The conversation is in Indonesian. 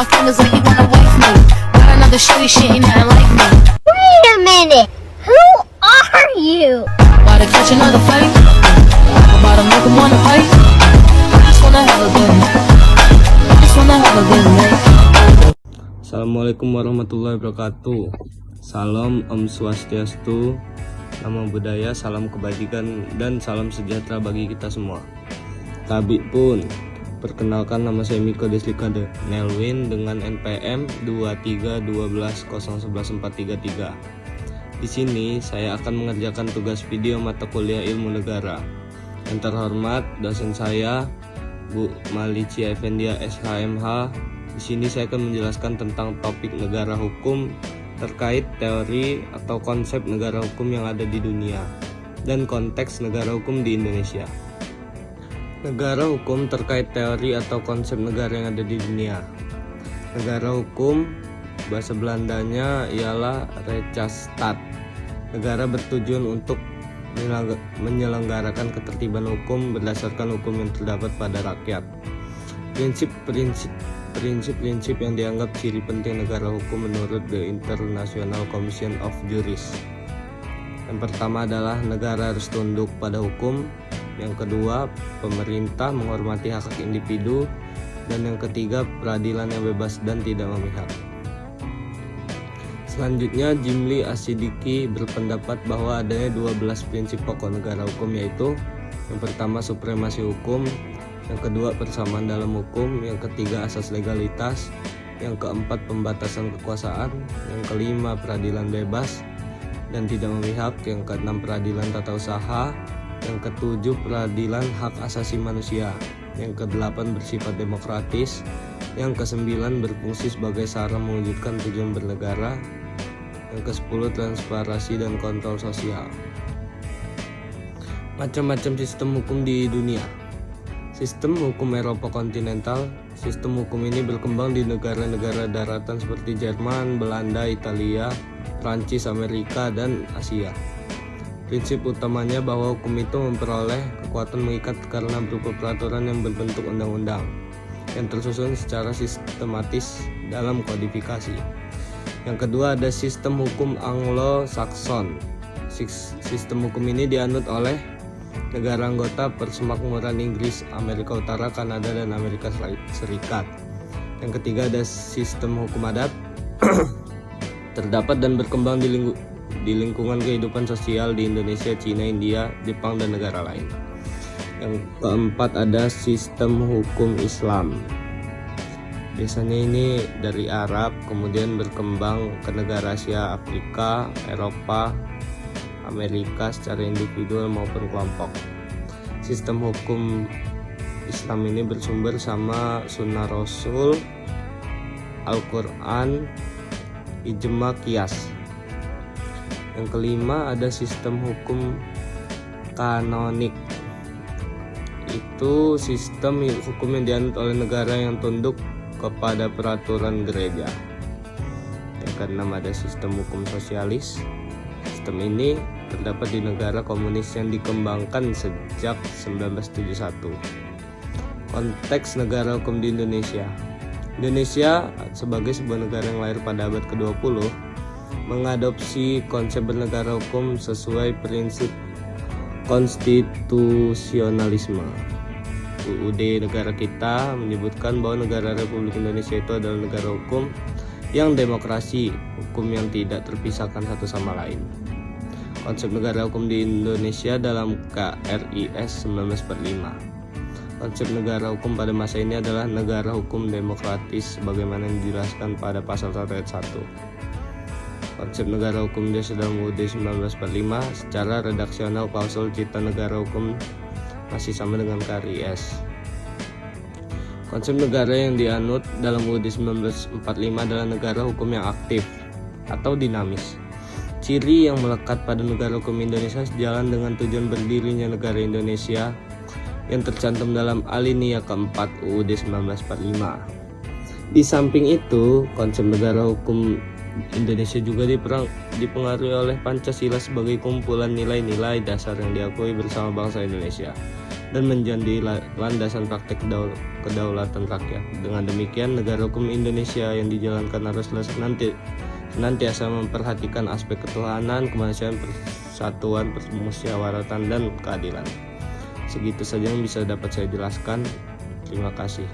my fingers like you wanna wife me. Got another shitty shit, ain't nothing like me. Wait a minute. Who are you? About to catch another fight. About to make 'em wanna fight. I just wanna have a good night. I just wanna have a good night. Assalamualaikum warahmatullahi wabarakatuh. Salam Om Swastiastu, Namo Buddhaya, salam kebajikan dan salam sejahtera bagi kita semua. Tabi pun, perkenalkan nama saya Miko Deslikade Nelwin dengan NPM 2312011433. Di sini saya akan mengerjakan tugas video mata kuliah Ilmu Negara. Yang terhormat dosen saya Bu Malicia Effendia SHMH. Di sini saya akan menjelaskan tentang topik negara hukum terkait teori atau konsep negara hukum yang ada di dunia dan konteks negara hukum di Indonesia. Negara hukum terkait teori atau konsep negara yang ada di dunia. Negara hukum, bahasa Belandanya ialah Rechtsstaat. Negara bertujuan untuk menyelenggarakan ketertiban hukum berdasarkan hukum yang terdapat pada rakyat. Prinsip-prinsip yang dianggap ciri penting negara hukum menurut The International Commission of Jurists. Yang pertama adalah negara harus tunduk pada hukum. Yang kedua, pemerintah menghormati hak individu. Dan yang ketiga, peradilan yang bebas dan tidak memihak. Selanjutnya, Jimli Asidiki berpendapat bahwa adanya 12 prinsip pokok negara hukum, yaitu yang pertama supremasi hukum, yang kedua persamaan dalam hukum, yang ketiga asas legalitas, yang keempat pembatasan kekuasaan, yang kelima peradilan bebas dan tidak memihak, yang keenam peradilan tata usaha, yang ketujuh peradilan hak asasi manusia, yang kedelapan bersifat demokratis, yang kesembilan berfungsi sebagai sarana mewujudkan tujuan bernegara, yang ke-10 transparansi dan kontrol sosial. Macam-macam sistem hukum di dunia. Sistem hukum Eropa kontinental. Sistem hukum ini berkembang di negara-negara daratan seperti Jerman, Belanda, Italia, Prancis, Amerika, dan Asia. Prinsip utamanya bahwa hukum itu memperoleh kekuatan mengikat karena berupa peraturan yang berbentuk undang-undang yang tersusun secara sistematis dalam kodifikasi. Yang kedua ada sistem hukum Anglo-Saxon. Sistem hukum ini dianut oleh negara anggota Persemakmuran Inggris, Amerika Utara, Kanada, dan Amerika Serikat. Yang ketiga ada sistem hukum adat. Terdapat dan berkembang di lingkungan kehidupan sosial di Indonesia, Cina, India, Jepang, dan negara lain. Yang keempat ada sistem hukum Islam. Biasanya ini dari Arab, kemudian berkembang ke negara Asia, Afrika, Eropa, Amerika secara individual maupun kelompok. Sistem hukum Islam ini bersumber sama Sunnah Rasul, Al-Quran, Ijma Qiyas. Yang kelima ada sistem hukum kanonik. Itu sistem hukum yang dianut oleh negara yang tunduk kepada peraturan gereja. Yang keenam ada sistem hukum sosialis. Sistem ini terdapat di negara komunis yang dikembangkan sejak 1971. Konteks negara hukum di Indonesia. Indonesia sebagai sebuah negara yang lahir pada abad ke-20 mengadopsi konsep bernegara hukum sesuai prinsip konstitusionalisme. UUD negara kita menyebutkan bahwa negara Republik Indonesia itu adalah negara hukum yang demokrasi, hukum yang tidak terpisahkan satu sama lain. Konsep negara hukum di Indonesia dalam KRIS 1945. Konsep negara hukum pada masa ini adalah negara hukum demokratis sebagaimana yang dijelaskan pada pasal 1 ayat 1. Konsep negara hukum Indonesia dalam UUD 1945 secara redaksional klausul cipta negara hukum masih sama dengan KRIS. Konsep negara yang dianut dalam UUD 1945 adalah negara hukum yang aktif atau dinamis. Ciri yang melekat pada negara hukum Indonesia sejalan dengan tujuan berdirinya negara Indonesia yang tercantum dalam alinea keempat UUD 1945. Di samping itu, konsep negara hukum Indonesia juga dipengaruhi oleh Pancasila sebagai kumpulan nilai-nilai dasar yang diakui bersama bangsa Indonesia. dan menjadi landasan praktek kedaulatan rakyat. Dengan demikian, negara hukum Indonesia yang dijalankan harus senantiasa memperhatikan aspek ketuhanan, kemanusiaan, persatuan, permusyawaratan, dan keadilan. Segitu saja yang bisa dapat saya jelaskan. Terima kasih.